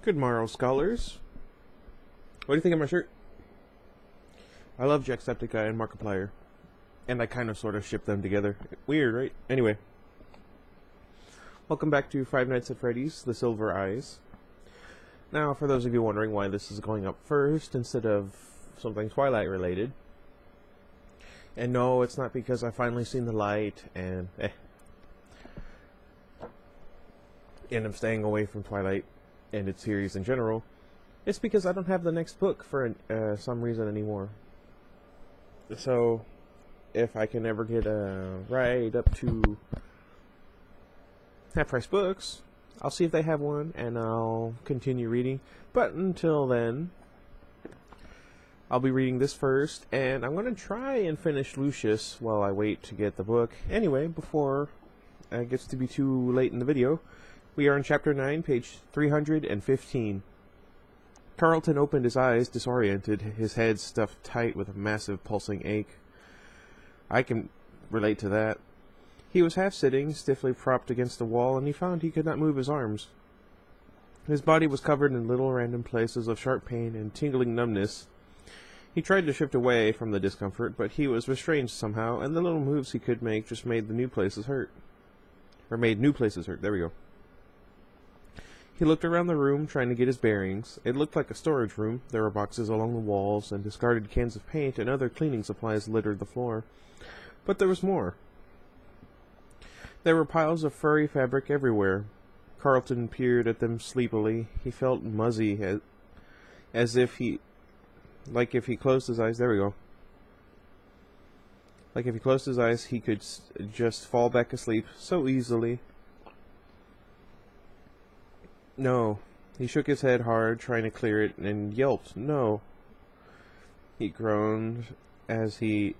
Good morrow, scholars. What do you think of my shirt? I love Jacksepticeye and Markiplier. And I kind of sort of ship them together. Weird, right? Anyway. Welcome back to Five Nights at Freddy's, The Silver Eyes. Now, for those of you wondering why this is going up first instead of something Twilight related. And no, it's not because I've finally seen the light and and I'm staying away from Twilight and its series in general. It's because I don't have the next book for some reason anymore. So, if I can ever get a ride up to Half Price Books, I'll see if they have one and I'll continue reading. But until then, I'll be reading this first, and I'm going to try and finish Lucius while I wait to get the book. Anyway, before it gets to be too late in the video, we are in Chapter 9, page 315. Carlton opened his eyes, disoriented, his head stuffed tight with a massive pulsing ache. I can relate to that. He was half-sitting, stiffly propped against the wall, and he found he could not move his arms. His body was covered in little random places of sharp pain and tingling numbness. He tried to shift away from the discomfort, but he was restrained somehow, and the little moves he could make just made the new places hurt. Or made new places hurt. There we go. He looked around the room, trying to get his bearings. It looked like a storage room. There were boxes along the walls, and discarded cans of paint and other cleaning supplies littered the floor. But there was more. There were piles of furry fabric everywhere. Carlton peered at them sleepily. He felt muzzy, as if he... Like if he closed his eyes... There we go. Like if he closed his eyes, he could just fall back asleep so easily. No. He shook his head hard, trying to clear it, and yelped, "No." He groaned as the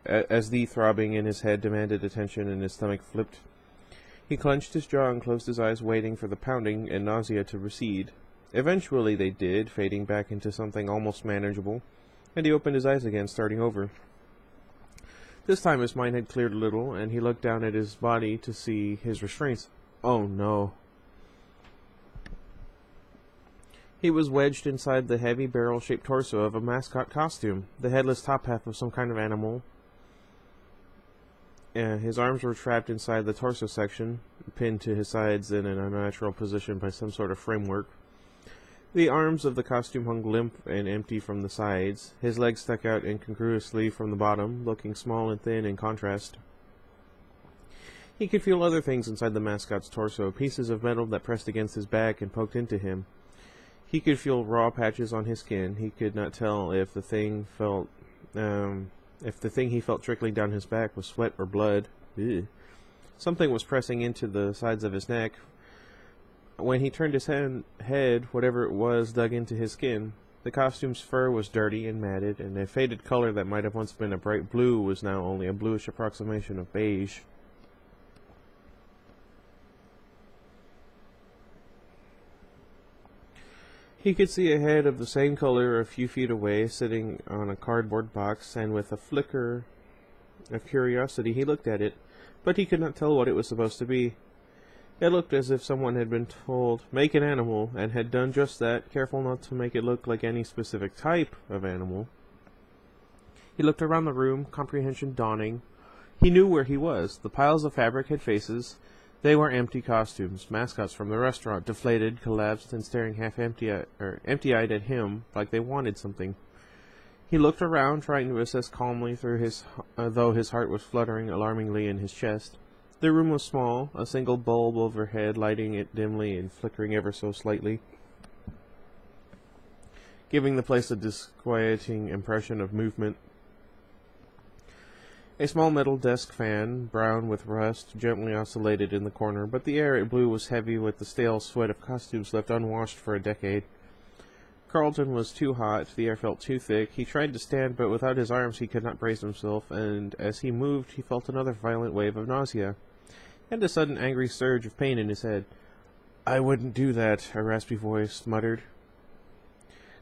throbbing in his head demanded attention and his stomach flipped. He clenched his jaw and closed his eyes, waiting for the pounding and nausea to recede. Eventually they did, fading back into something almost manageable, and he opened his eyes again, starting over. This time his mind had cleared a little, and he looked down at his body to see his restraints. Oh no. He was wedged inside the heavy barrel-shaped torso of a mascot costume, the headless top half of some kind of animal. His arms were trapped inside the torso section, pinned to his sides in an unnatural position by some sort of framework. The arms of the costume hung limp and empty from the sides. His legs stuck out incongruously from the bottom, looking small and thin in contrast. He could feel other things inside the mascot's torso, pieces of metal that pressed against his back and poked into him. He could feel raw patches on his skin. He could not tell if the thing he felt trickling down his back was sweat or blood. Ew. Something was pressing into the sides of his neck. When he turned his head, whatever it was dug into his skin. The costume's fur was dirty and matted, and a faded color that might have once been a bright blue was now only a bluish approximation of beige. He could see a head of the same color a few feet away, sitting on a cardboard box, and with a flicker of curiosity he looked at it, but he could not tell what it was supposed to be. It looked as if someone had been told, "Make an animal," and had done just that, careful not to make it look like any specific type of animal. He looked around the room, comprehension dawning. He knew where he was. The piles of fabric had faces. They were empty costumes, mascots from the restaurant, deflated, collapsed, and staring half empty-eyed at him, like they wanted something. He looked around, trying to assess calmly though his heart was fluttering alarmingly in his chest. The room was small, a single bulb overhead lighting it dimly and flickering ever so slightly, giving the place a disquieting impression of movement. A small metal desk fan, brown with rust, gently oscillated in the corner, but the air it blew was heavy with the stale sweat of costumes left unwashed for a decade. Carlton was too hot, the air felt too thick. He tried to stand, but without his arms he could not brace himself, and as he moved he felt another violent wave of nausea, and a sudden angry surge of pain in his head. "I wouldn't do that," a raspy voice muttered.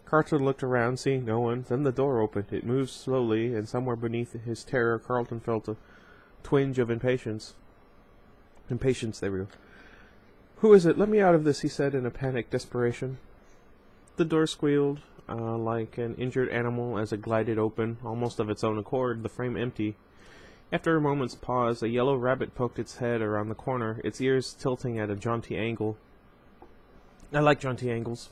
Carlton looked around, seeing no one. Then the door opened. It moved slowly, and somewhere beneath his terror Carlton felt a twinge of impatience. There we go. "Who is it? Let me out of this," he said in a panicked desperation. The door squealed like an injured animal as it glided open, almost of its own accord, the frame empty. After a moment's pause, a yellow rabbit poked its head around the corner, its ears tilting at a jaunty angle. I like jaunty angles.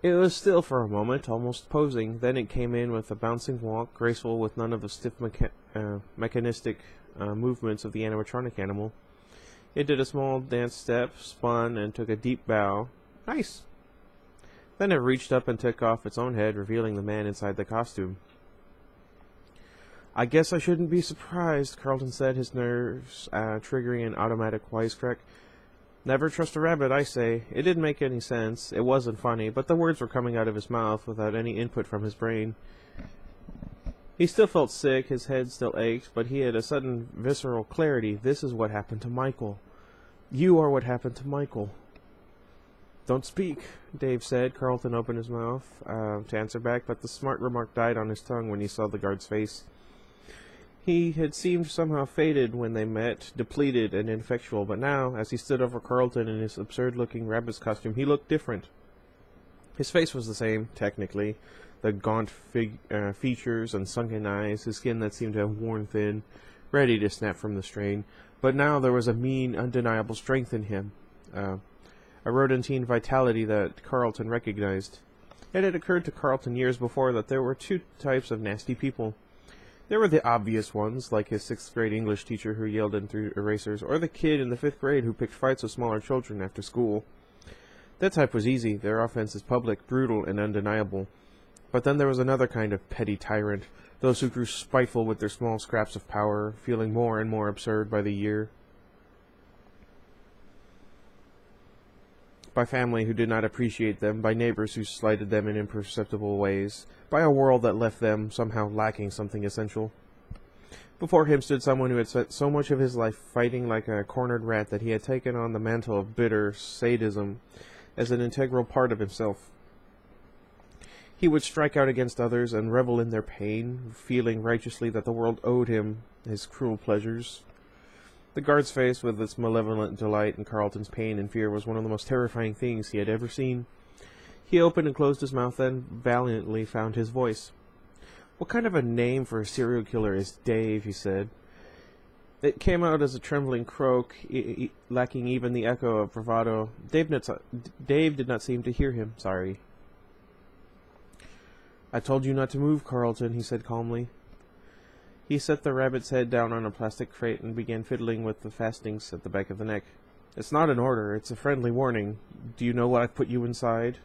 It was still for a moment, almost posing. Then it came in with a bouncing walk, graceful with none of the stiff mechanistic movements of the animatronic animal. It did a small dance step, spun, and took a deep bow. Nice! Then it reached up and took off its own head, revealing the man inside the costume. I guess I shouldn't be surprised, Carlton said, his nerves triggering an automatic wisecrack. Never trust a rabbit, I say. It didn't make any sense. It wasn't funny, but the words were coming out of his mouth without any input from his brain. He still felt sick, his head still ached, but he had a sudden visceral clarity. This is what happened to Michael. You are what happened to Michael. Don't speak, Dave said. Carlton opened his mouth to answer back, but the smart remark died on his tongue when he saw the guard's face. He had seemed somehow faded when they met, depleted and ineffectual, but now, as he stood over Carlton in his absurd-looking rabbit's costume, he looked different. His face was the same, technically, the gaunt features and sunken eyes, his skin that seemed to have worn thin, ready to snap from the strain, but now there was a mean, undeniable strength in him, a rodentine vitality that Carlton recognized. It had occurred to Carlton years before that there were two types of nasty people. There were the obvious ones, like his 6th grade English teacher who yelled and threw erasers, or the kid in the 5th grade who picked fights with smaller children after school. That type was easy. Their offense is public, brutal, and undeniable. But then there was another kind of petty tyrant, those who grew spiteful with their small scraps of power, feeling more and more absurd by the year. By family who did not appreciate them, by neighbors who slighted them in imperceptible ways, by a world that left them somehow lacking something essential. Before him stood someone who had spent so much of his life fighting like a cornered rat that he had taken on the mantle of bitter sadism as an integral part of himself. He would strike out against others and revel in their pain, feeling righteously that the world owed him his cruel pleasures. The guard's face, with its malevolent delight in Carlton's pain and fear, was one of the most terrifying things he had ever seen. He opened and closed his mouth, then valiantly found his voice. "What kind of a name for a serial killer is Dave?" he said. It came out as a trembling croak, lacking even the echo of bravado. Dave did not seem to hear him. Sorry. "I told you not to move, Carlton," he said calmly. He set the rabbit's head down on a plastic crate and began fiddling with the fastenings at the back of the neck. "It's not an order, it's a friendly warning. Do you know what I've put you inside?"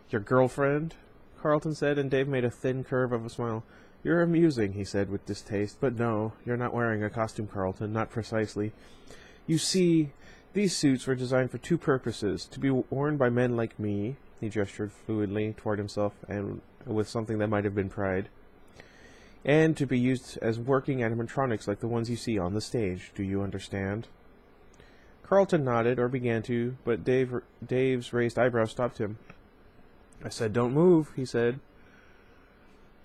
"Your girlfriend?" Carlton said, and Dave made a thin curve of a smile. "You're amusing," he said with distaste, "but no, you're not wearing a costume, Carlton, not precisely. You see, these suits were designed for two purposes, to be worn by men like me," he gestured fluidly toward himself, and with something that might have been pride, "and to be used as working animatronics like the ones you see on the stage. Do you understand?" Carlton nodded, or began to, but Dave's raised eyebrows stopped him. "I said don't move," he said.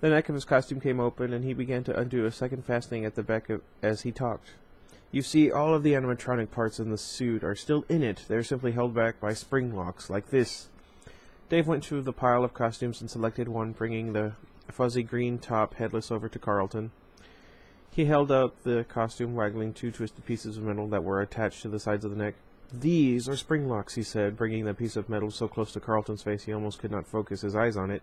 The neck of his costume came open, and he began to undo a second fastening at the back as he talked. "You see, all of the animatronic parts in the suit are still in it. They're simply held back by spring locks, like this." Dave went to the pile of costumes and selected one, bringing the fuzzy green top headless over to Carlton. He held out the costume, waggling two twisted pieces of metal that were attached to the sides of the neck. "These are spring locks," he said, bringing the piece of metal so close to Carlton's face he almost could not focus his eyes on it.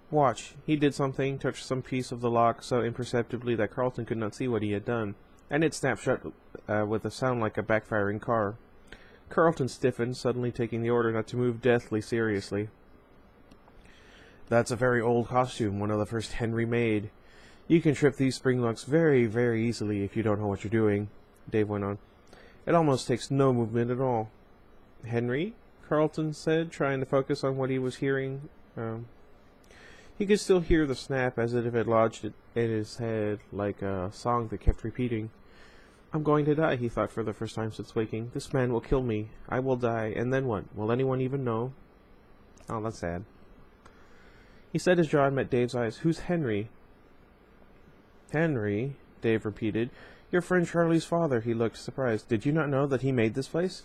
"Watch." He did something, touched some piece of the lock so imperceptibly that Carlton could not see what he had done, and it snapped shut with a sound like a backfiring car. Carlton stiffened, suddenly taking the order not to move deathly seriously. "That's a very old costume, one of the first Henry made. You can trip these spring locks very, very easily if you don't know what you're doing," Dave went on. "It almost takes no movement at all." "Henry?" Carlton said, trying to focus on what he was hearing. He could still hear the snap as if it had lodged in his head like a song that kept repeating. "I'm going to die," he thought for the first time since waking. "This man will kill me. I will die, and then what? Will anyone even know?" "Oh, that's sad." He set his jaw and met Dave's eyes. "Who's Henry?" "Henry?" Dave repeated. "Your friend Charlie's father." He looked surprised. "Did you not know that he made this place?"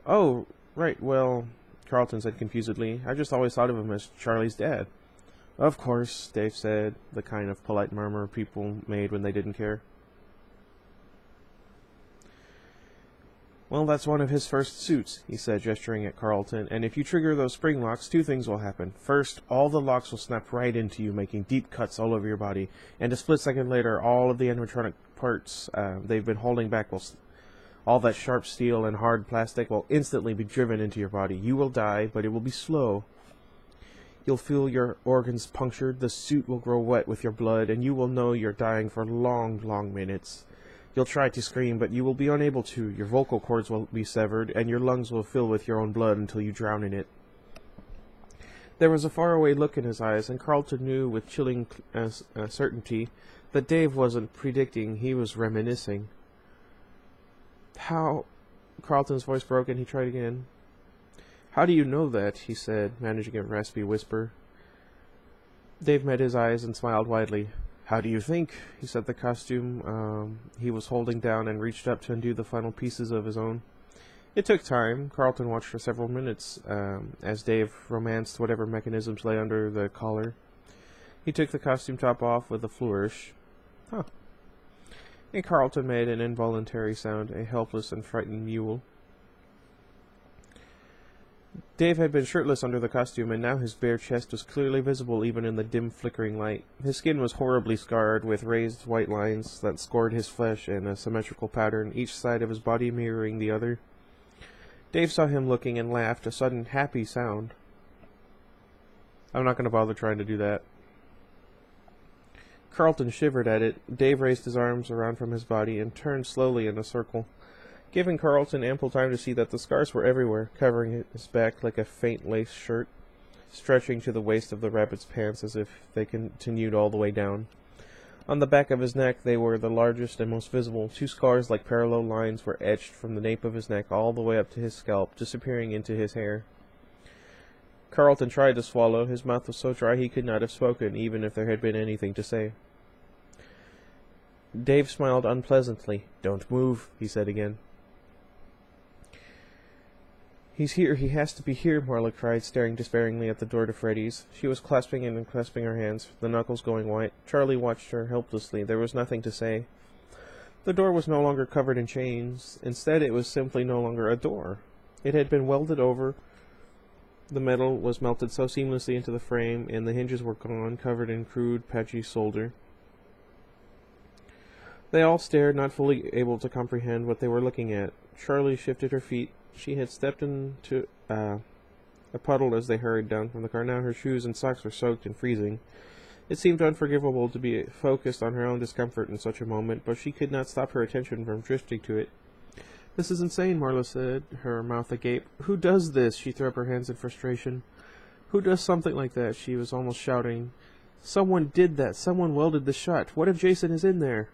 "Oh, right, well..." Carlton said confusedly. I just always thought of him as Charlie's dad. Of course, Dave said, the kind of polite murmur people made when they didn't care. Well, that's one of his first suits, he said, gesturing at Carlton, and if you trigger those spring locks, two things will happen. First, all the locks will snap right into you, making deep cuts all over your body, and a split second later, all of the animatronic parts they've been holding back all that sharp steel and hard plastic will instantly be driven into your body. You will die, but it will be slow. You'll feel your organs punctured, the suit will grow wet with your blood, and you will know you're dying for long, long minutes. You'll try to scream, but you will be unable to. Your vocal cords will be severed, and your lungs will fill with your own blood until you drown in it. There was a faraway look in his eyes, and Carlton knew with chilling certainty that Dave wasn't predicting, he was reminiscing. How? Carlton's voice broke, and he tried again. How do you know that? He said, managing a raspy whisper. Dave met his eyes and smiled widely. How do you think? He set the costume he was holding down and reached up to undo the final pieces of his own. It took time. Carlton watched for several minutes as Dave romanced whatever mechanisms lay under the collar. He took the costume top off with a flourish. Huh. And Carlton made an involuntary sound, a helpless and frightened mewl. Dave had been shirtless under the costume, and now his bare chest was clearly visible even in the dim flickering light. His skin was horribly scarred, with raised white lines that scored his flesh in a symmetrical pattern, each side of his body mirroring the other. Dave saw him looking and laughed, a sudden happy sound. I'm not going to bother trying to do that. Carlton shivered at it. Dave raised his arms around from his body and turned slowly in a circle, giving Carlton ample time to see that the scars were everywhere, covering his back like a faint lace shirt, stretching to the waist of the rabbit's pants as if they continued all the way down. On the back of his neck they were the largest and most visible. Two scars like parallel lines were etched from the nape of his neck all the way up to his scalp, disappearing into his hair. Carlton tried to swallow. His mouth was so dry he could not have spoken, even if there had been anything to say. Dave smiled unpleasantly. Don't move, he said again. He's here. He has to be here, Marla cried, staring despairingly at the door to Freddy's. She was clasping and unclasping her hands, the knuckles going white. Charlie watched her helplessly. There was nothing to say. The door was no longer covered in chains. Instead, it was simply no longer a door. It had been welded over. The metal was melted so seamlessly into the frame, and the hinges were gone, covered in crude, patchy solder. They all stared, not fully able to comprehend what they were looking at. Charlie shifted her feet. She had stepped into a puddle as they hurried down from the car. Now her shoes and socks were soaked and freezing. It seemed unforgivable to be focused on her own discomfort in such a moment, but she could not stop her attention from drifting to it. This is insane, Marla said, her mouth agape. Who does this? She threw up her hands in frustration. Who does something like that? She was almost shouting. Someone did that. Someone welded the shut. What if Jason is in there?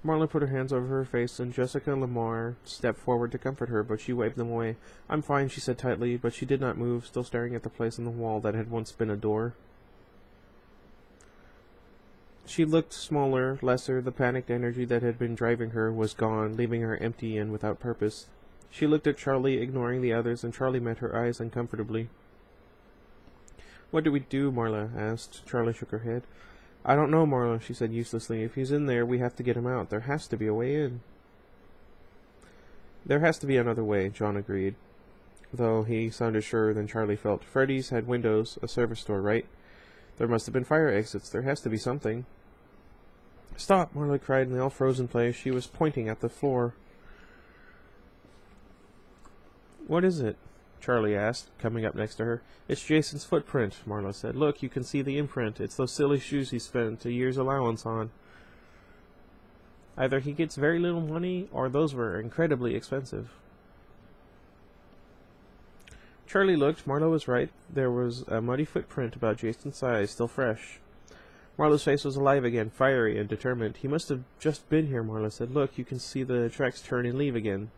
Marla put her hands over her face, and Jessica Lamar stepped forward to comfort her, but she waved them away. I'm fine, she said tightly, but she did not move, still staring at the place in the wall that had once been a door. She looked smaller, lesser. The panicked energy that had been driving her was gone, leaving her empty and without purpose. She looked at Charlie, ignoring the others, and Charlie met her eyes uncomfortably. What do we do? Marla asked. Charlie shook her head. I don't know, Marla, she said uselessly. If he's in there, we have to get him out. There has to be a way in. There has to be another way, John agreed, though he sounded surer than Charlie felt. Freddy's had windows, a service door, right? There must have been fire exits. There has to be something. Stop, Marla cried, and they all froze in place. She was pointing at the floor. What is it? Charlie asked, coming up next to her. It's Jason's footprint, Marla said. Look, you can see the imprint. It's those silly shoes he spent a year's allowance on. Either he gets very little money, or those were incredibly expensive. Charlie looked. Marla was right. There was a muddy footprint about Jason's size, still fresh. Marla's face was alive again, fiery and determined. He must have just been here, Marla said. Look, you can see the tracks turn and leave again.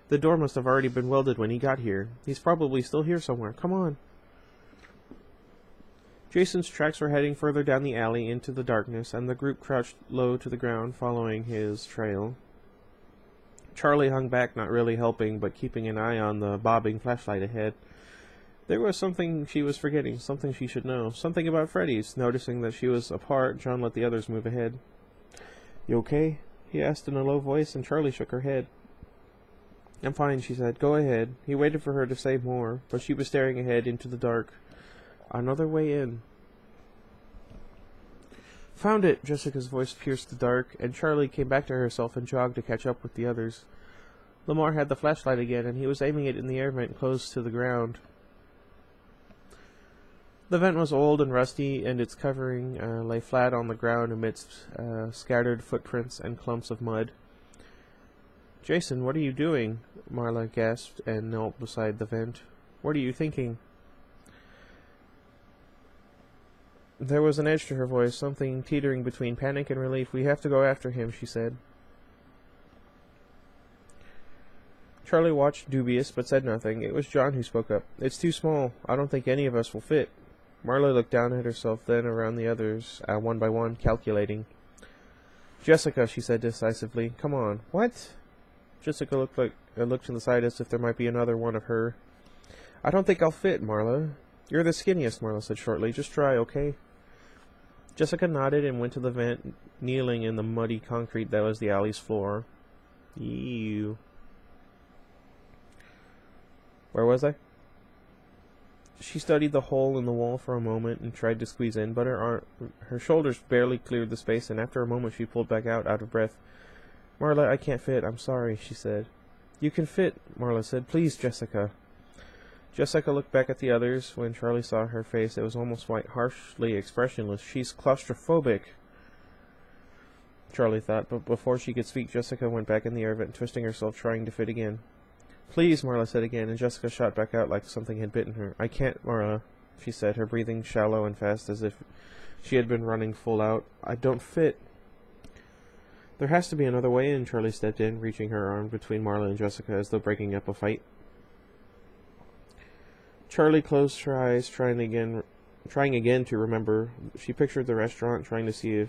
The door must have already been welded when he got here. He's probably still here somewhere. Come on. Jason's tracks were heading further down the alley into the darkness, and the group crouched low to the ground, following his trail. Charlie hung back, not really helping, but keeping an eye on the bobbing flashlight ahead. There was something she was forgetting, something she should know, something about Freddy's. Noticing that she was apart, John let the others move ahead. "You okay?" he asked in a low voice, and Charlie shook her head. "I'm fine," she said. "Go ahead." He waited for her to say more, but she was staring ahead into the dark. Another way in. "Found it!" Jessica's voice pierced the dark, and Charlie came back to herself and jogged to catch up with the others. Lamar had the flashlight again, and he was aiming it in the air vent close to the ground. The vent was old and rusty, and its covering lay flat on the ground amidst scattered footprints and clumps of mud. "Jason, what are you doing?" Marla gasped and knelt beside the vent. "What are you thinking?" There was an edge to her voice, something teetering between panic and relief. "We have to go after him," she said. Charlie watched, dubious, but said nothing. It was John who spoke up. "It's too small. I don't think any of us will fit." Marla looked down at herself, then around the others, one by one, calculating. "Jessica," she said decisively. "Come on." "What?" Jessica looked to the side as if there might be another one of her. "I don't think I'll fit, Marla." "You're the skinniest," Marla said shortly. "Just try, okay?" Jessica nodded and went to the vent, kneeling in the muddy concrete that was the alley's floor. Ew. Where was I? She studied the hole in the wall for a moment and tried to squeeze in, but her shoulders barely cleared the space, and after a moment she pulled back out of breath. "Marla, I can't fit. I'm sorry," she said. "You can fit," Marla said. "Please, Jessica." Jessica looked back at the others. When Charlie saw her face, it was almost white, harshly expressionless. "She's claustrophobic," Charlie thought, but before she could speak, Jessica went back in the air vent, twisting herself, trying to fit again. "Please," Marla said again, and Jessica shot back out like something had bitten her. "I can't, Marla," she said, her breathing shallow and fast as if she had been running full out. "I don't fit." "There has to be another way in," Charlie stepped in, reaching her arm between Marla and Jessica as though breaking up a fight. Charlie closed her eyes, trying again to remember. She pictured the restaurant, trying to see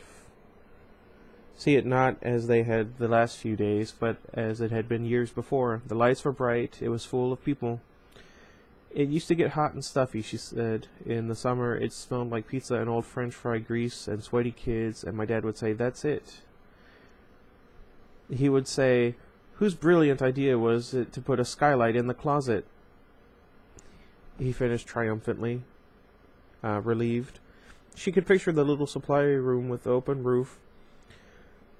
it not as they had the last few days, but as it had been years before. The lights were bright. It was full of people. "It used to get hot and stuffy," she said. "In the summer, it smelled like pizza and old French fry grease and sweaty kids, and my dad would say, 'That's it.' He would say, 'Whose brilliant idea was it to put a skylight in the closet?'" He finished triumphantly, relieved. She could picture the little supply room with the open roof.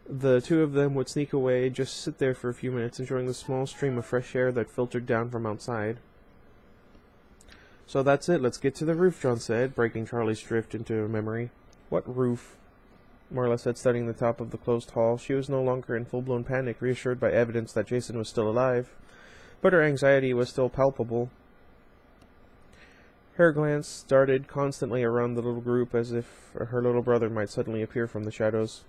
The two of them would sneak away, just sit there for a few minutes, enjoying the small stream of fresh air that filtered down from outside. "So that's it, let's get to the roof," John said, breaking Charlie's drift into a memory. "What roof?" Marla said, studying the top of the closed hall. She was no longer in full-blown panic, reassured by evidence that Jason was still alive, but her anxiety was still palpable. Her glance darted constantly around the little group, as if her little brother might suddenly appear from the shadows.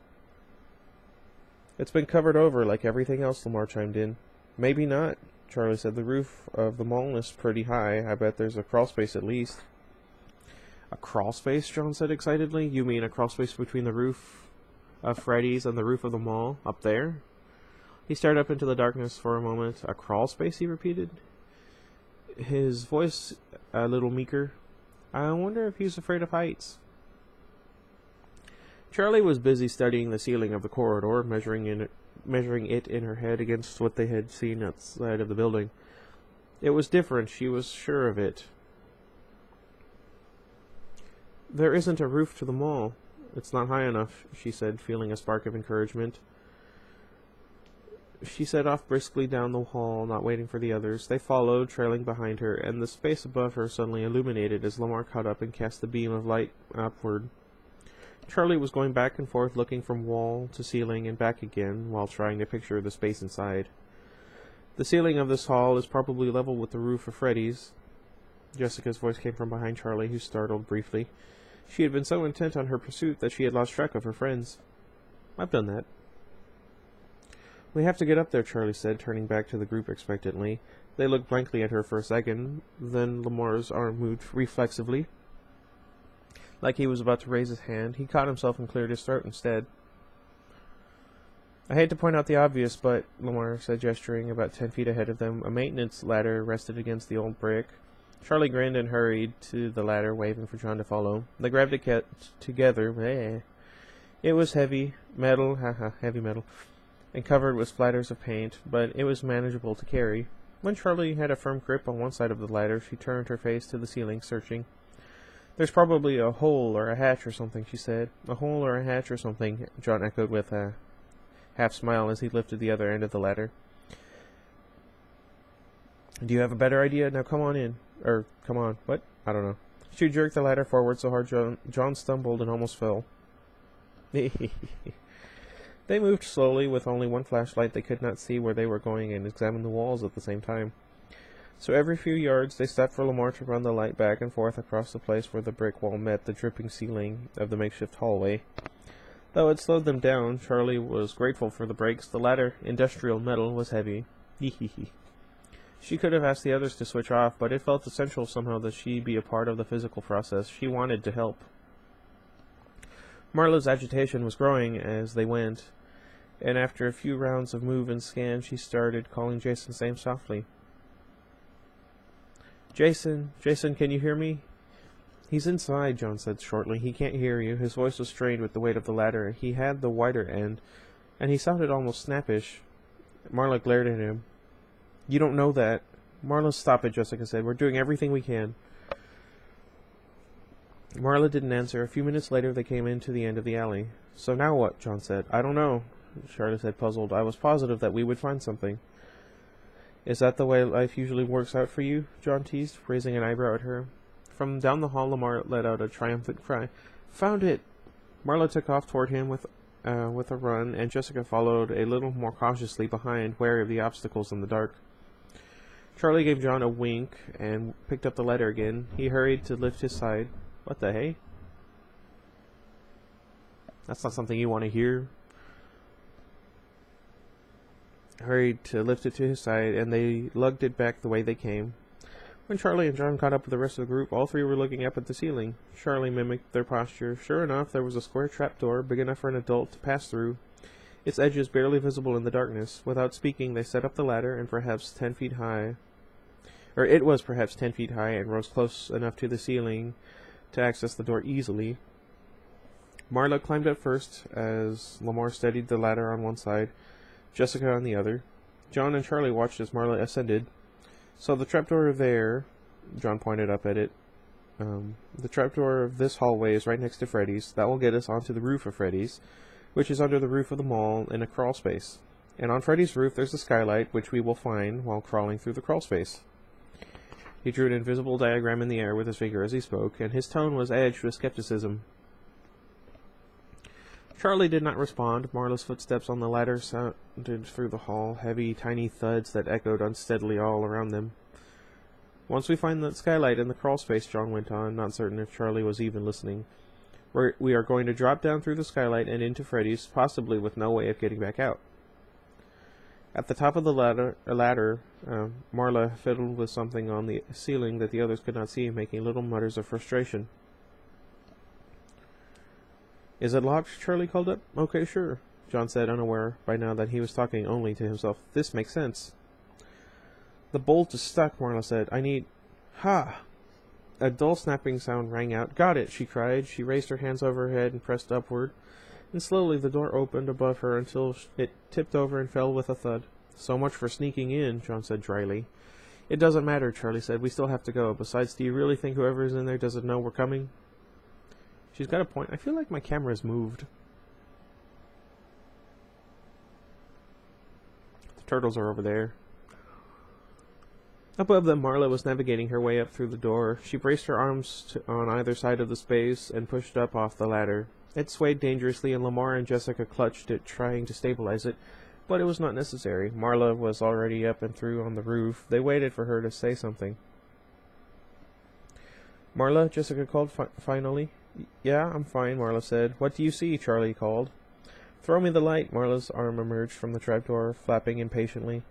"It's been covered over, like everything else," Lamar chimed in. "Maybe not," Charlie said. "The roof of the mall is pretty high. I bet there's a crawl space at least." "A crawl space?" John said excitedly. "You mean a crawl space between the roof of Freddy's and the roof of the mall? Up there?" He stared up into the darkness for a moment. "A crawl space?" he repeated, his voice a little meeker. "I wonder if he's afraid of heights." Charlie was busy studying the ceiling of the corridor, measuring it in her head against what they had seen outside of the building. It was different, she was sure of it. "There isn't a roof to the mall. It's not high enough," she said, feeling a spark of encouragement. She set off briskly down the hall, not waiting for the others. They followed, trailing behind her, and the space above her suddenly illuminated as Lamar caught up and cast the beam of light upward. Charlie was going back and forth, looking from wall to ceiling and back again, while trying to picture the space inside. "The ceiling of this hall is probably level with the roof of Freddy's." Jessica's voice came from behind Charlie, who startled briefly. She had been so intent on her pursuit that she had lost track of her friends. "I've done that." "We have to get up there," Charlie said, turning back to the group expectantly. They looked blankly at her for a second. Then Lamar's arm moved reflexively, like he was about to raise his hand. He caught himself and cleared his throat instead. I hate to point out the obvious, but, Lamar said, gesturing about 10 feet ahead of them. A maintenance ladder rested against the old brick. Charlie grinned and hurried to the ladder, waving for John to follow. They grabbed it together. It was heavy metal, heavy metal, and covered with splatters of paint, but it was manageable to carry. When Charlie had a firm grip on one side of the ladder, she turned her face to the ceiling, searching. There's probably a hole or a hatch or something, she said. A hole or a hatch or something, John echoed with a half-smile as he lifted the other end of the ladder. Do you have a better idea? Now come on in. Come on. What? I don't know. She jerked the ladder forward so hard John stumbled and almost fell. They moved slowly with only one flashlight. They could not see where they were going and examined the walls at the same time. So every few yards they stopped for Lamar to run the light back and forth across the place where the brick wall met the dripping ceiling of the makeshift hallway. Though it slowed them down, Charlie was grateful for the brakes. The ladder, industrial metal, was heavy. She could have asked the others to switch off, but it felt essential somehow that she be a part of the physical process. She wanted to help. Marla's agitation was growing as they went, and after a few rounds of move and scan, she started calling Jason's name softly. Jason, can you hear me? He's inside, John said shortly. He can't hear you. His voice was strained with the weight of the ladder. He had the wider end, and he sounded almost snappish. Marla glared at him. You don't know that. Marla, stop it, Jessica said. We're doing everything we can. Marla didn't answer. A few minutes later, they came into the end of the alley. So now what? John said. I don't know, Charlie said, puzzled. I was positive that we would find something. Is that the way life usually works out for you? John teased, raising an eyebrow at her. From down the hall, Lamar let out a triumphant cry. Found it! Marla took off toward him with a run, and Jessica followed a little more cautiously behind, wary of the obstacles in the dark. Charlie gave John a wink and picked up the ladder again. He hurried to lift his side. What the hey? That's not something you want to hear. Hurried to lift it to his side, and they lugged it back the way they came. When Charlie and John caught up with the rest of the group, all three were looking up at the ceiling. Charlie mimicked their posture. Sure enough, there was a square trapdoor, big enough for an adult to pass through, its edges barely visible in the darkness. Without speaking, they set up the ladder, and perhaps 10 feet high. It was perhaps 10 feet high, and rose close enough to the ceiling to access the door easily. Marla climbed up first, as Lamar steadied the ladder on one side, Jessica on the other. John and Charlie watched as Marla ascended. So the trapdoor there, John pointed up at it, the trapdoor of this hallway is right next to Freddy's. That will get us onto the roof of Freddy's, which is under the roof of the mall in a crawl space. And on Freddy's roof there's a skylight, which we will find while crawling through the crawl space. He drew an invisible diagram in the air with his finger as he spoke, and his tone was edged with skepticism. Charlie did not respond. Marla's footsteps on the ladder sounded through the hall, heavy, tiny thuds that echoed unsteadily all around them. Once we find the skylight in the crawl space, John went on, not certain if Charlie was even listening. We are going to drop down through the skylight and into Freddy's, possibly with no way of getting back out. At the top of the ladder, Marla fiddled with something on the ceiling that the others could not see, making little mutters of frustration. Is it locked? Charlie called up. Okay, sure, John said, unaware by now that he was talking only to himself. This makes sense. The bolt is stuck, Marla said. I need... Ha! A dull snapping sound rang out. Got it, she cried. She raised her hands over her head and pressed upward, and slowly the door opened above her until it tipped over and fell with a thud. So much for sneaking in, John said dryly. It doesn't matter, Charlie said. We still have to go. Besides, do you really think whoever is in there doesn't know we're coming? She's got a point. I feel like my camera's moved. The turtles are over there. Above them, Marla was navigating her way up through the door. She braced her arms on either side of the space and pushed up off the ladder. It swayed dangerously, and Lamar and Jessica clutched it, trying to stabilize it, but it was not necessary. Marla was already up and through on the roof. They waited for her to say something. Marla, Jessica called finally. Yeah, I'm fine, Marla said. What do you see? Charlie called. Throw me the light. Marla's arm emerged from the trapdoor, flapping impatiently.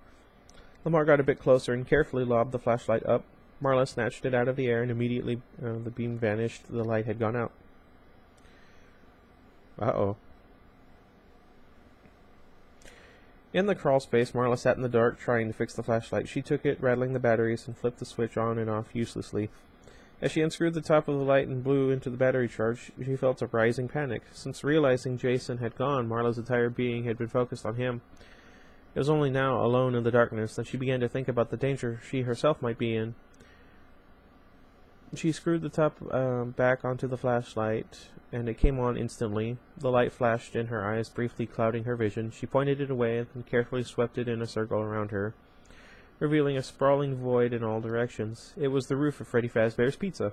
Lamar got a bit closer and carefully lobbed the flashlight up. Marla snatched it out of the air, and immediately the beam vanished. The light had gone out. Uh-oh. In the crawl space, Marla sat in the dark, trying to fix the flashlight. She took it, rattling the batteries, and flipped the switch on and off uselessly. As she unscrewed the top of the light and blew into the battery charge, she felt a rising panic. Since realizing Jason had gone, Marla's entire being had been focused on him. It was only now, alone in the darkness, that she began to think about the danger she herself might be in. She screwed the top back onto the flashlight, and it came on instantly. The light flashed in her eyes, briefly clouding her vision. She pointed it away and carefully swept it in a circle around her, revealing a sprawling void in all directions. It was the roof of Freddy Fazbear's Pizza.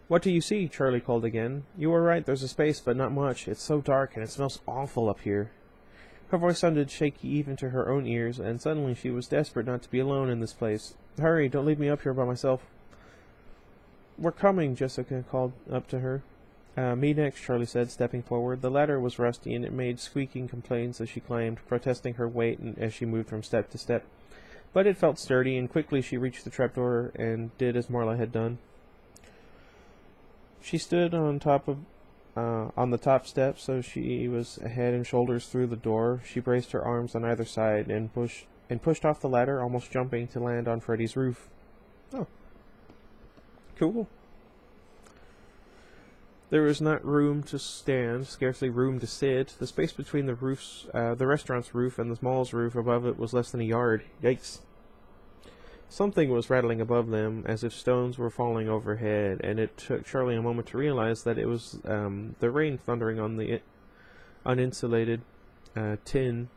"What do you see?" Charlie called again. "You were right, there's a space, but not much. It's so dark, and it smells awful up here." Her voice sounded shaky even to her own ears, and suddenly she was desperate not to be alone in this place. "Hurry, don't leave me up here by myself." "We're coming," Jessica called up to her. Me next," Charlie said, stepping forward. The ladder was rusty, and it made squeaking complaints as she climbed, protesting her weight as she moved from step to step. But it felt sturdy, and quickly she reached the trapdoor and did as Marla had done. She stood on the top step, so she was head and shoulders through the door. She braced her arms on either side and pushed off the ladder, almost jumping to land on Freddy's roof. Oh. Cool. There was not room to stand, scarcely room to sit. The space between the restaurant's roof and the mall's roof above it was less than a yard. Yikes. Something was rattling above them, as if stones were falling overhead, and it took Charlie a moment to realize that it was the rain thundering on the uninsulated tin.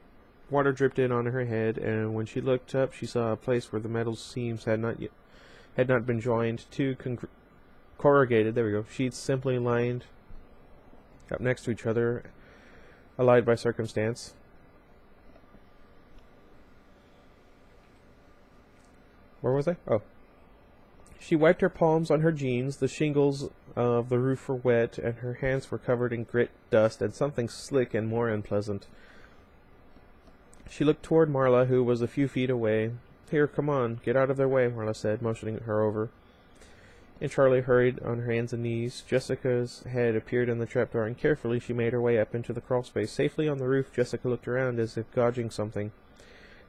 Water dripped in on her head, and when she looked up, she saw a place where the metal seams had not been joined. Two corrugated, sheets simply lined up next to each other, allied by circumstance. Where was I? Oh. She wiped her palms on her jeans. The shingles of the roof were wet, and her hands were covered in grit, dust, and something slick and more unpleasant. She looked toward Marla, who was a few feet away. "Here, come on, get out of their way," Marla said, motioning her over. And Charlie hurried on her hands and knees. Jessica's head appeared in the trapdoor, and carefully she made her way up into the crawl space. Safely on the roof, Jessica looked around as if gauging something.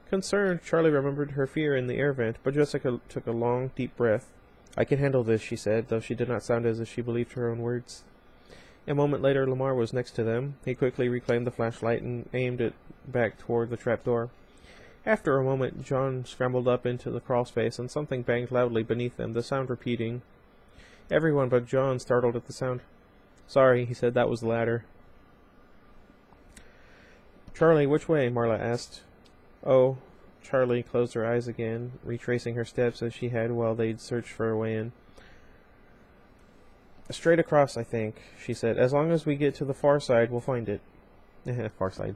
Concerned, Charlie remembered her fear in the air vent, but Jessica took a long, deep breath. "I can handle this," she said, though she did not sound as if she believed her own words. A moment later, Lamar was next to them. He quickly reclaimed the flashlight and aimed it back toward the trapdoor. After a moment, John scrambled up into the crawl space, and something banged loudly beneath them, the sound repeating. Everyone but John startled at the sound. "Sorry," he said, "that was the ladder." "Charlie, which way?" Marla asked. "Oh." Charlie closed her eyes again, retracing her steps as she had while they'd searched for a way in. "Straight across, I think," she said. "As long as we get to the far side, we'll find it." Far side.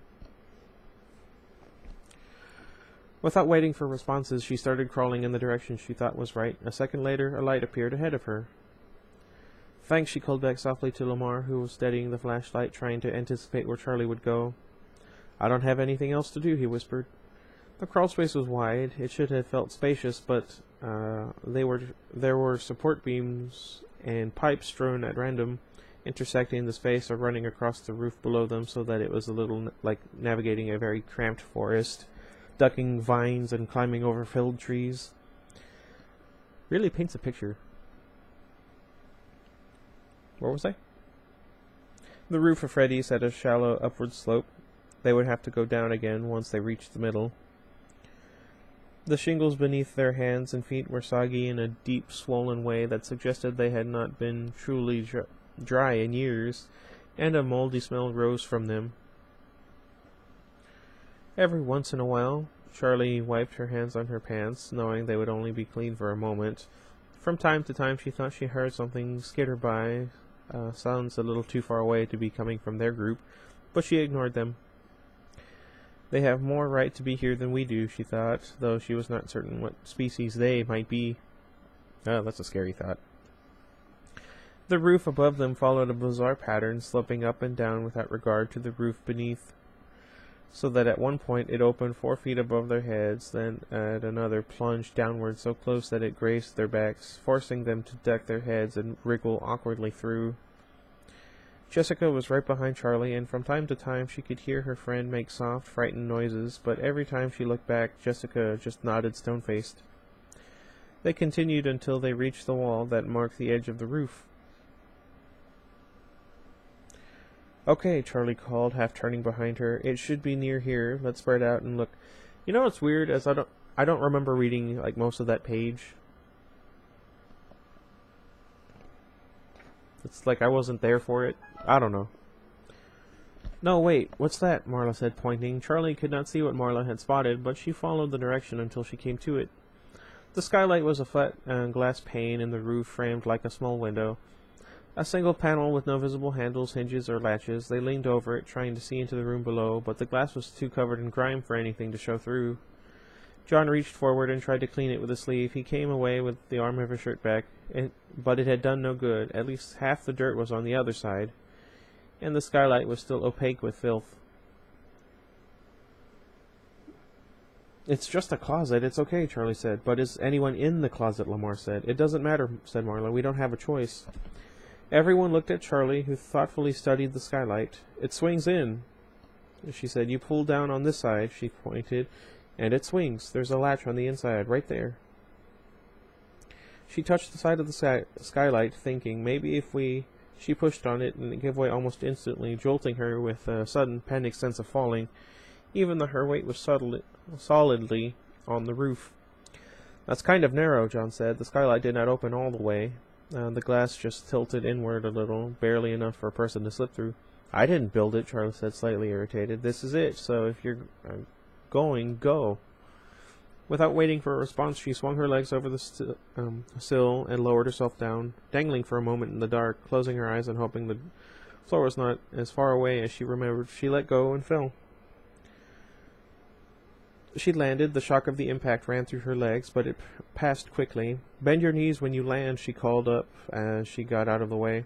Without waiting for responses, she started crawling in the direction she thought was right. A second later, a light appeared ahead of her. "Thanks," she called back softly to Lamar, who was steadying the flashlight, trying to anticipate where Charlie would go. "I don't have anything else to do," he whispered. The crawl space was wide. It should have felt spacious, but there were support beams and pipes strewn at random, intersecting the space or running across the roof below them, so that it was a little like navigating a very cramped forest, ducking vines and climbing over felled trees. Really paints a picture. Where was I? The roof of Freddy's had a shallow upward slope. They would have to go down again once they reached the middle. The shingles beneath their hands and feet were soggy in a deep, swollen way that suggested they had not been truly dry in years, and a moldy smell rose from them. Every once in a while, Charlie wiped her hands on her pants, knowing they would only be clean for a moment. From time to time, she thought she heard something skitter by, sounds a little too far away to be coming from their group, but she ignored them. They have more right to be here than we do, she thought, though she was not certain what species they might be. Oh, that's a scary thought. The roof above them followed a bizarre pattern, sloping up and down without regard to the roof beneath, so that at one point it opened 4 feet above their heads, then at another plunged downward so close that it grazed their backs, forcing them to duck their heads and wriggle awkwardly through. Jessica was right behind Charlie, and from time to time she could hear her friend make soft, frightened noises, but every time she looked back, Jessica just nodded stone-faced. They continued until they reached the wall that marked the edge of the roof. "Okay," Charlie called, half turning behind her. "It should be near here. Let's spread out and look." You know what's weird? As I don't remember reading like most of that page. It's like I wasn't there for it. I don't know. "No, wait, what's that?" Marla said, pointing. Charlie could not see what Marla had spotted, but she followed the direction until she came to it. The skylight was a flat glass pane in the roof framed like a small window. A single panel with no visible handles, hinges, or latches. They leaned over it, trying to see into the room below, but the glass was too covered in grime for anything to show through. John reached forward and tried to clean it with a sleeve. He came away with the arm of her shirt back, but it had done no good. At least half the dirt was on the other side, and the skylight was still opaque with filth. "It's just a closet. It's okay," Charlie said. "But is anyone in the closet?" Lamar said. "It doesn't matter," said Marla. "We don't have a choice." Everyone looked at Charlie, who thoughtfully studied the skylight. "It swings in," she said. "You pull down on this side," she pointed, "and it swings. There's a latch on the inside, right there." She touched the side of the skylight, thinking, maybe if she pushed on it, and it gave way almost instantly, jolting her with a sudden panic sense of falling, even though her weight was solidly on the roof. "That's kind of narrow," John said. The skylight did not open all the way. The glass just tilted inward a little, barely enough for a person to slip through. "I didn't build it," Charlie said, slightly irritated. "This is it, so if you're going, go." Without waiting for a response, she swung her legs over the sill and lowered herself down, dangling for a moment in the dark, closing her eyes and hoping the floor was not as far away as she remembered. She let go and fell. She landed. The shock of the impact ran through her legs, but it passed quickly. "Bend your knees when you land," she called up as she got out of the way.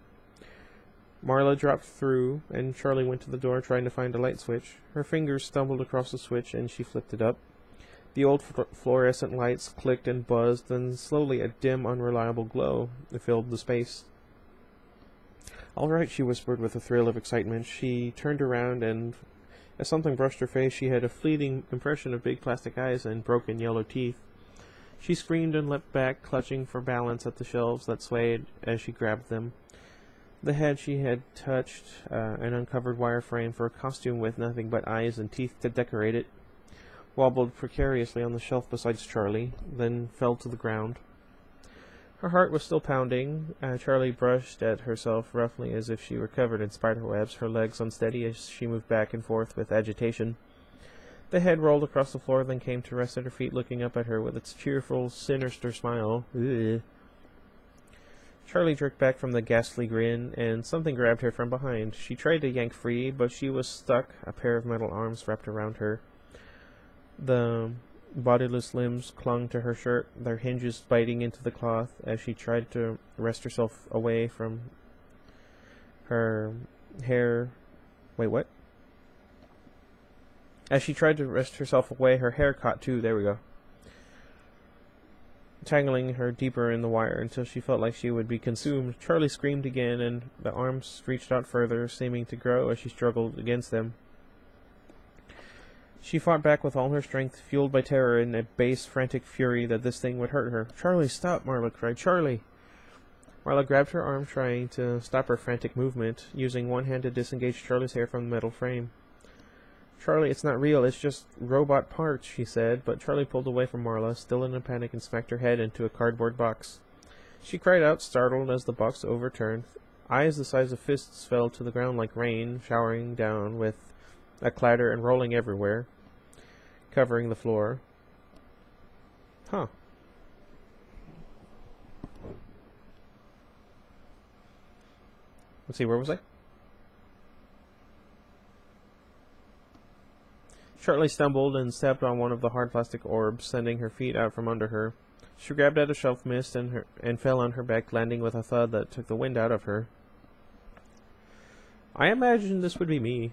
Marla dropped through, and Charlie went to the door, trying to find a light switch. Her fingers stumbled across the switch, and she flipped it up. The old fluorescent lights clicked and buzzed, then slowly a dim, unreliable glow filled the space. "All right," she whispered with a thrill of excitement. She turned around, and as something brushed her face, she had a fleeting impression of big plastic eyes and broken yellow teeth. She screamed and leapt back, clutching for balance at the shelves that swayed as she grabbed them. The head she had touched, an uncovered wire frame for a costume with nothing but eyes and teeth to decorate it, wobbled precariously on the shelf beside Charlie, then fell to the ground. Her heart was still pounding. Charlie brushed at herself roughly as if she were covered in spiderwebs, her legs unsteady as she moved back and forth with agitation. The head rolled across the floor, then came to rest at her feet, looking up at her with its cheerful, sinister smile. Ugh. Charlie jerked back from the ghastly grin, and something grabbed her from behind. She tried to yank free, but she was stuck, a pair of metal arms wrapped around her. The bodiless limbs clung to her shirt, their hinges biting into the cloth as she tried to wrest herself away from her hair. Wait, what? As she tried to wrest herself away, her hair caught too. There we go. Tangling her deeper in the wire until she felt like she would be consumed. Charlie screamed again, and the arms reached out further, seeming to grow as she struggled against them. She fought back with all her strength, fueled by terror and a base, frantic fury that this thing would hurt her. "Charlie, stop!" Marla cried. "Charlie!" Marla grabbed her arm, trying to stop her frantic movement, using one hand to disengage Charlie's hair from the metal frame. "Charlie, it's not real. It's just robot parts," she said, but Charlie pulled away from Marla, still in a panic, and smacked her head into a cardboard box. She cried out, startled, as the box overturned. Eyes the size of fists fell to the ground like rain, showering down with a clatter and rolling everywhere, covering the floor. Huh. Let's see, where was I? Charlie stumbled and stepped on one of the hard plastic orbs, sending her feet out from under her. She grabbed at a shelf mist and fell on her back, landing with a thud that took the wind out of her. I imagined this would be me.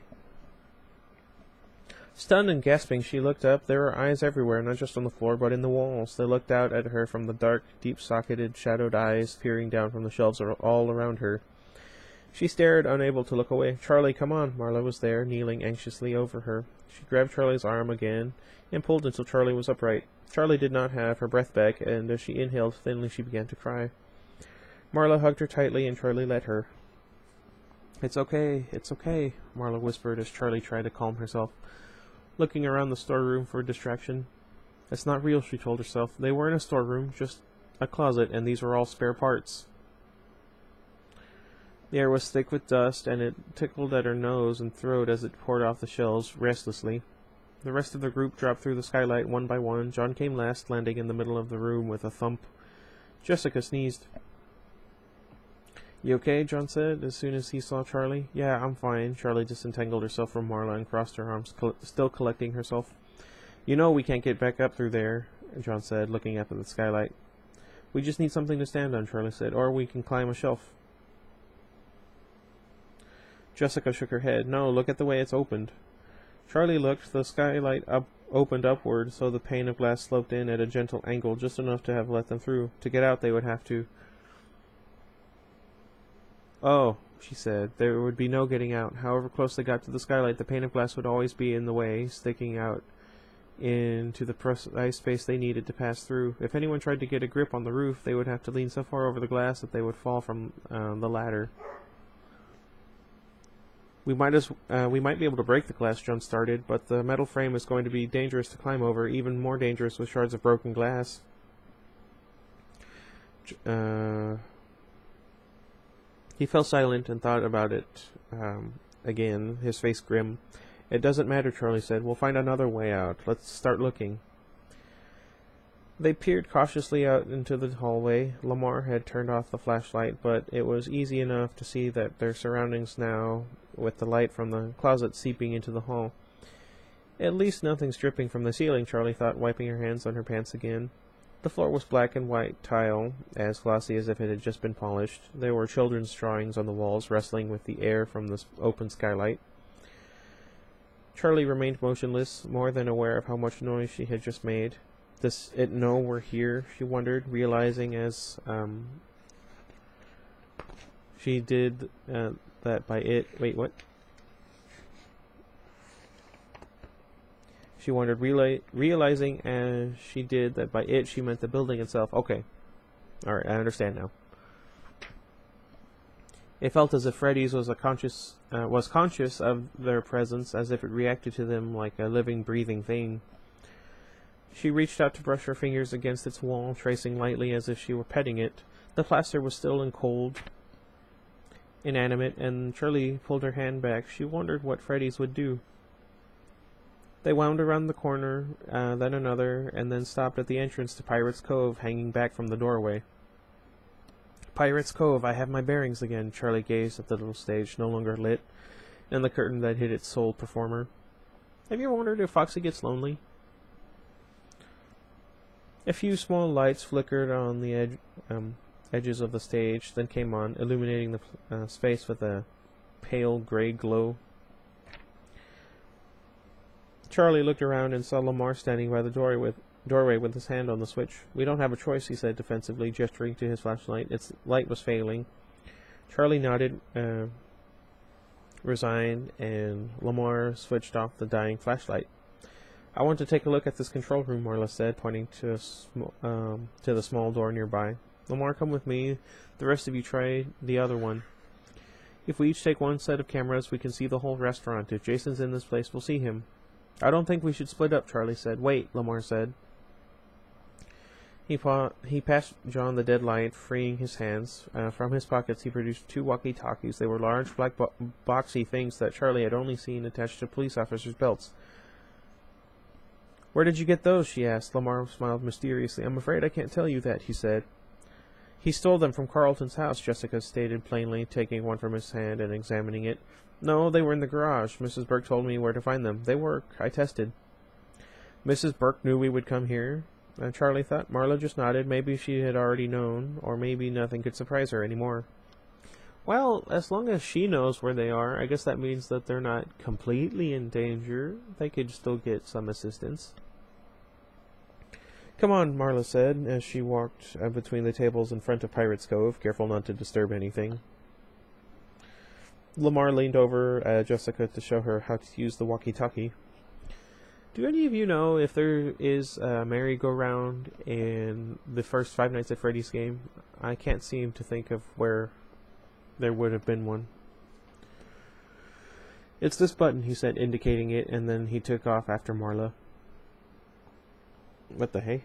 Stunned and gasping, she looked up. There were eyes everywhere, not just on the floor, but in the walls. They looked out at her from the dark, deep-socketed, shadowed eyes peering down from the shelves all around her. She stared, unable to look away. Charlie, come on. Marla was there, kneeling anxiously over her. She grabbed Charlie's arm again and pulled until Charlie was upright. Charlie did not have her breath back, and as she inhaled thinly, she began to cry. Marla hugged her tightly, and Charlie let her. It's okay, Marla whispered as Charlie tried to calm herself, looking around the storeroom for distraction. It's not real, she told herself. They weren't a storeroom, just a closet, and these were all spare parts. The air was thick with dust, and it tickled at her nose and throat as it poured off the shelves restlessly. The rest of the group dropped through the skylight one by one. John came last, landing in the middle of the room with a thump. Jessica sneezed. You okay? John said, as soon as he saw Charlie. Yeah, I'm fine. Charlie disentangled herself from Marla and crossed her arms, still collecting herself. You know we can't get back up through there, John said, looking up at the skylight. We just need something to stand on, Charlie said, or we can climb a shelf. Jessica shook her head. No, look at the way it's opened. Charlie looked. The skylight opened upward, so the pane of glass sloped in at a gentle angle, just enough to have let them through. To get out, they would have to... Oh, she said. There would be no getting out. However close they got to the skylight, the pane of glass would always be in the way, sticking out into the precise space they needed to pass through. If anyone tried to get a grip on the roof, they would have to lean so far over the glass that they would fall from the ladder. We might be able to break the glass, John started, but the metal frame is going to be dangerous to climb over, even more dangerous with shards of broken glass. He fell silent and thought about it again, his face grim. It doesn't matter, Charlie said. We'll find another way out. Let's start looking. They peered cautiously out into the hallway. Lamar had turned off the flashlight, but it was easy enough to see that their surroundings now, with the light from the closet seeping into the hall. At least nothing's dripping from the ceiling, Charlie thought, wiping her hands on her pants again. The floor was black and white tile, as glossy as if it had just been polished. There were children's drawings on the walls, wrestling with the air from the open skylight. Charlie remained motionless, more than aware of how much noise she had just made. Does it know we're here? She wondered, realizing as she did that by it... Wait, what? She wondered, realizing as she did that by it she meant the building itself. Okay. Alright, I understand now. It felt as if Freddy's was conscious of their presence, as if it reacted to them like a living, breathing thing. She reached out to brush her fingers against its wall, tracing lightly as if she were petting it. The plaster was still and cold, inanimate, and Charlie pulled her hand back. She wondered what Freddy's would do. They wound around the corner, then another, and then stopped at the entrance to Pirate's Cove, hanging back from the doorway. Pirate's Cove, I have my bearings again. Charlie gazed at the little stage, no longer lit, and the curtain that hid its sole performer. Have you ever wondered if Foxy gets lonely? A few small lights flickered on the edges of the stage, then came on, illuminating the space with a pale gray glow. Charlie looked around and saw Lamar standing by the doorway with his hand on the switch. We don't have a choice, he said defensively, gesturing to his flashlight. Its light was failing. Charlie nodded, resigned, and Lamar switched off the dying flashlight. I want to take a look at this control room, Marla said, pointing to the small door nearby. Lamar, come with me. The rest of you try the other one. If we each take one set of cameras, we can see the whole restaurant. If Jason's in this place, we'll see him. I don't think we should split up, Charlie said. Wait, Lamar said. He passed John the dead light, freeing his hands. From his pockets, he produced 2 walkie-talkies. They were large, black boxy things that Charlie had only seen attached to police officers' belts. Where did you get those? She asked. Lamar smiled mysteriously. I'm afraid I can't tell you that, he said. He stole them from Carlton's house, Jessica stated plainly, taking one from his hand and examining it. No, they were in the garage. Mrs. Burke told me where to find them. They work. I tested. Mrs. Burke knew we would come here, Charlie thought. Marla just nodded. Maybe she had already known, or maybe nothing could surprise her anymore. Well, as long as she knows where they are, I guess that means that they're not completely in danger. They could still get some assistance. Come on, Marla said, as she walked between the tables in front of Pirate's Cove, careful not to disturb anything. Lamar leaned over Jessica to show her how to use the walkie-talkie. Do any of you know if there is a merry-go-round in the first Five Nights at Freddy's game? I can't seem to think of where there would have been one. It's this button, he said, indicating it, and then he took off after Marla. What the hey?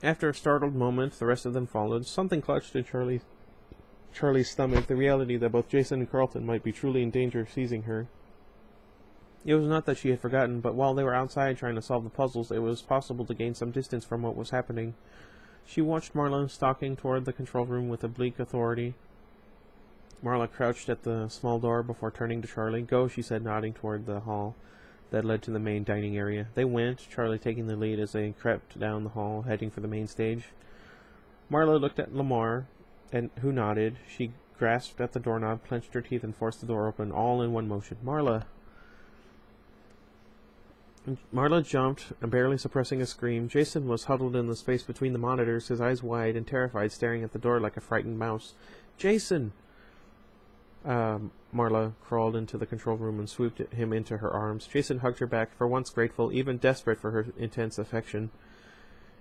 After a startled moment, the rest of them followed. Something clutched at Charlie's stomach, the reality that both Jason and Carlton might be truly in danger of seizing her. It was not that she had forgotten, but while they were outside trying to solve the puzzles, it was possible to gain some distance from what was happening. She watched Marla stalking toward the control room with oblique authority. Marla crouched at the small door before turning to Charlie. Go, she said, nodding toward the hall that led to the main dining area. They went, Charlie taking the lead as they crept down the hall, heading for the main stage. Marla looked at Lamar, who nodded. She grasped at the doorknob, clenched her teeth, and forced the door open, all in one motion. Marla jumped, barely suppressing a scream. Jason was huddled in the space between the monitors, his eyes wide and terrified, staring at the door like a frightened mouse. Jason! Marla crawled into the control room and swooped him into her arms. Jason hugged her back, for once grateful, even desperate for her intense affection.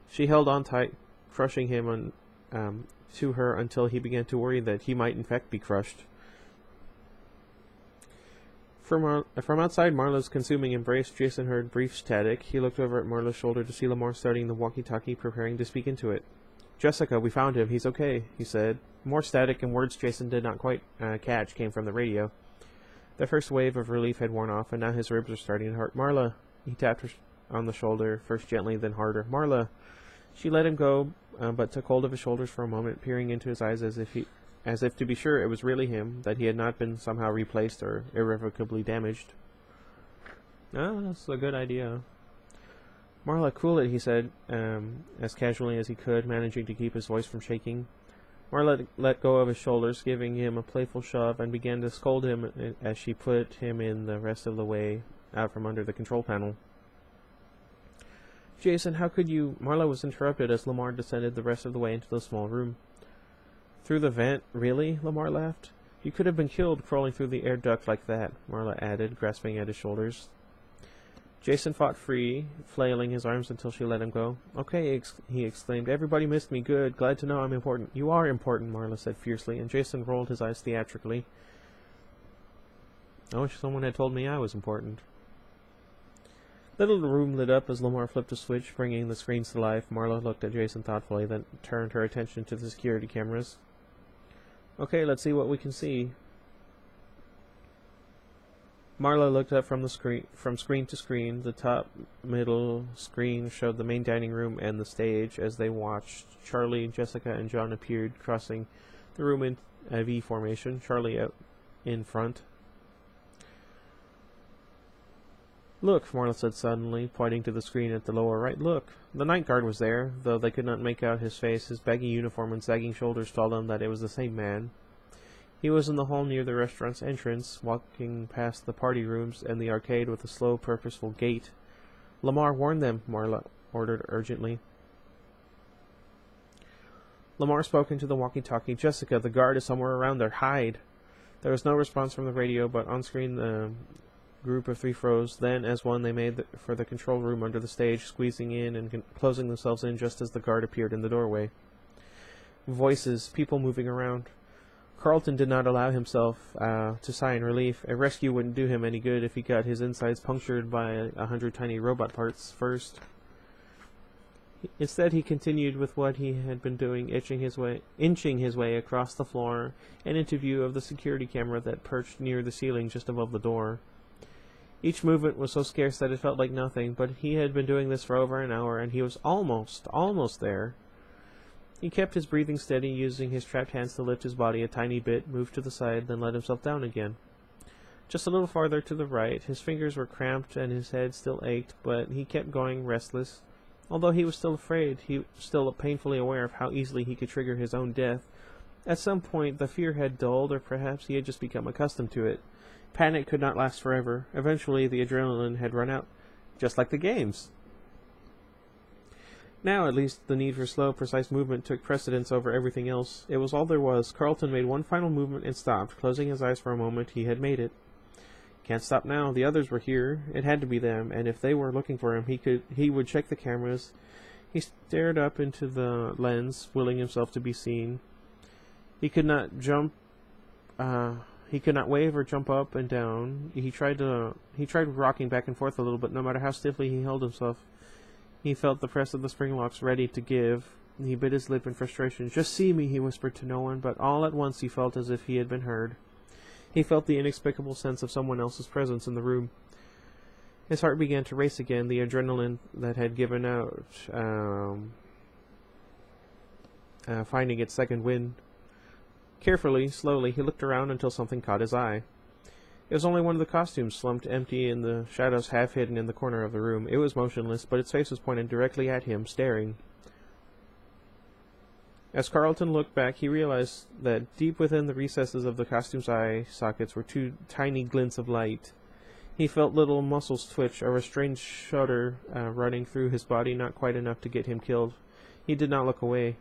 She held on tight, crushing him to her until he began to worry that he might in fact be crushed. From outside Marla's consuming embrace, Jason heard brief static. He looked over at Marla's shoulder to see Lamar starting the walkie-talkie, preparing to speak into it. Jessica, we found him. He's okay, he said. More static and words Jason did not quite catch came from the radio. The first wave of relief had worn off, and now his ribs were starting to hurt. Marla, he tapped her on the shoulder, first gently, then harder. Marla. She let him go, but took hold of his shoulders for a moment, peering into his eyes as if to be sure it was really him, that he had not been somehow replaced or irrevocably damaged. Oh, that's a good idea. Marla, cool it, he said, as casually as he could, managing to keep his voice from shaking. Marla let go of his shoulders, giving him a playful shove, and began to scold him as she put him in the rest of the way out from under the control panel. Jason, how could you... Marla was interrupted as Lamar descended the rest of the way into the small room. Through the vent? Really? Lamar laughed. You could have been killed crawling through the air duct like that, Marla added, grasping at his shoulders. Jason fought free, flailing his arms until she let him go. Okay, he exclaimed. Everybody missed me. Good. Glad to know I'm important. You are important, Marla said fiercely, and Jason rolled his eyes theatrically. I wish someone had told me I was important. The little room lit up as Lamar flipped a switch, bringing the screens to life. Marla looked at Jason thoughtfully, then turned her attention to the security cameras. Okay, let's see what we can see. Marla looked up from screen to screen. The top middle screen showed the main dining room and the stage. As they watched, Charlie, Jessica, and John appeared, crossing the room in a V formation, Charlie out in front. Look, Marla said suddenly, pointing to the screen at the lower right. Look, the night guard was there, though they could not make out his face. His baggy uniform and sagging shoulders told them that it was the same man. He was in the hall near the restaurant's entrance, walking past the party rooms and the arcade with a slow, purposeful gait. Lamar, warn them, Marla ordered urgently. Lamar spoke into the walkie-talkie. Jessica, the guard is somewhere around there. Hide. There was no response from the radio, but on screen the group of three froze. Then, as one, they made for the control room under the stage, squeezing in and closing themselves in just as the guard appeared in the doorway. Voices, people moving around. Carlton did not allow himself to sigh in relief. A rescue wouldn't do him any good if he got his insides punctured by 100 tiny robot parts first. Instead, he continued with what he had been doing, inching his way across the floor and into view of the security camera that perched near the ceiling just above the door. Each movement was so scarce that it felt like nothing, but he had been doing this for over an hour, and he was almost there. He kept his breathing steady, using his trapped hands to lift his body a tiny bit, moved to the side, then let himself down again. Just a little farther to the right, his fingers were cramped and his head still ached, but he kept going, restless. Although he was still afraid, he was still painfully aware of how easily he could trigger his own death. At some point, the fear had dulled, or perhaps he had just become accustomed to it. Panic could not last forever. Eventually, the adrenaline had run out, just like the games. Now, at least, the need for slow, precise movement took precedence over everything else. It was all there was. Carlton made one final movement and stopped. Closing his eyes for a moment, he had made it. Can't stop now. The others were here. It had to be them, and if they were looking for him, he would check the cameras. He stared up into the lens, willing himself to be seen. He could not wave or jump up and down. He tried rocking back and forth a little, but no matter how stiffly he held himself, he felt the press of the spring locks ready to give. He bit his lip in frustration. "Just see me," he whispered to no one, but all at once he felt as if he had been heard. He felt the inexplicable sense of someone else's presence in the room. His heart began to race again, the adrenaline that had given out, finding its second wind. Carefully, slowly, he looked around until something caught his eye. It was only one of the costumes, slumped empty in the shadows half hidden in the corner of the room. It was motionless, but its face was pointed directly at him, staring. As Carlton looked back, he realized that deep within the recesses of the costume's eye sockets were two tiny glints of light. He felt little muscles twitch, a restrained shudder running through his body, not quite enough to get him killed. He did not look away.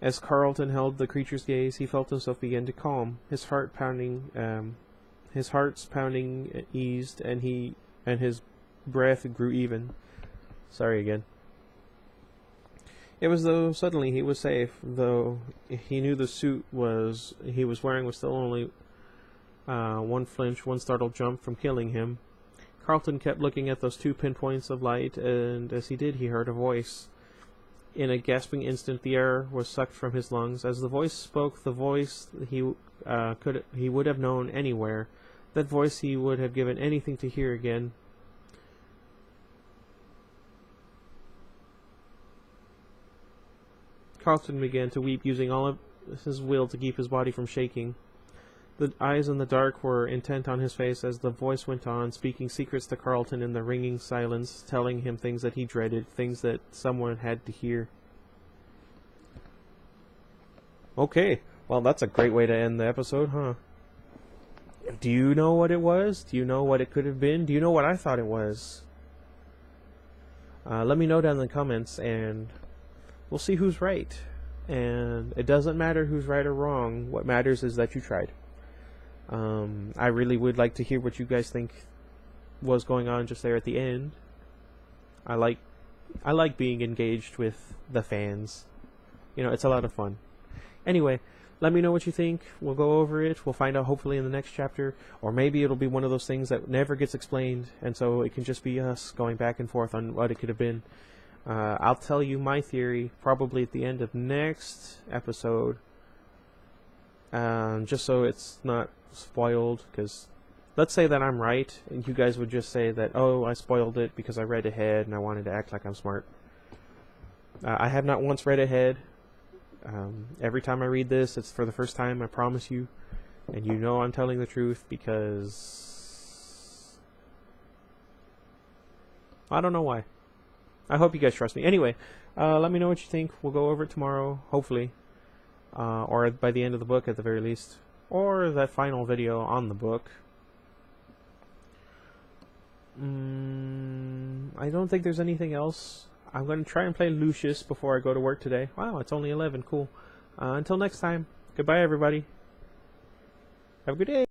As Carlton held the creature's gaze, he felt himself begin to calm. His heart's pounding eased, and his breath grew even. Sorry again. It was though suddenly he was safe, though he knew the suit he was wearing was still only one flinch, one startled jump from killing him. Carlton kept looking at those two pinpoints of light, and as he did, he heard a voice. In a gasping instant, the air was sucked from his lungs. As the voice spoke, the voice he would have known anywhere. That voice he would have given anything to hear again. Carlton began to weep, using all of his will to keep his body from shaking. The eyes in the dark were intent on his face as the voice went on, speaking secrets to Carlton in the ringing silence, telling him things that he dreaded, things that someone had to hear. Okay, well, that's a great way to end the episode, huh? Do you know what it was? Do you know what it could have been? Do you know what I thought it was? Let me know down in the comments, and we'll see who's right. And it doesn't matter who's right or wrong. What matters is that you tried. I really would like to hear what you guys think was going on just there at the end. I like being engaged with the fans. You know, it's a lot of fun. Anyway, let me know what you think. We'll go over it. We'll find out hopefully in the next chapter. Or maybe it'll be one of those things that never gets explained, and so it can just be us going back and forth on what it could have been. I'll tell you my theory probably at the end of next episode. Just so it's not spoiled, because let's say that I'm right, and you guys would just say that, oh, I spoiled it because I read ahead and I wanted to act like I'm smart. I have not once read ahead. Every time I read this, it's for the first time, I promise you. And you know I'm telling the truth because I don't know why. I hope you guys trust me. Anyway, let me know what you think. We'll go over it tomorrow, hopefully. Or by the end of the book at the very least. Or that final video on the book. I don't think there's anything else. I'm going to try and play Lucius before I go to work today. Wow, it's only 11. Cool. Until next time. Goodbye, everybody. Have a good day.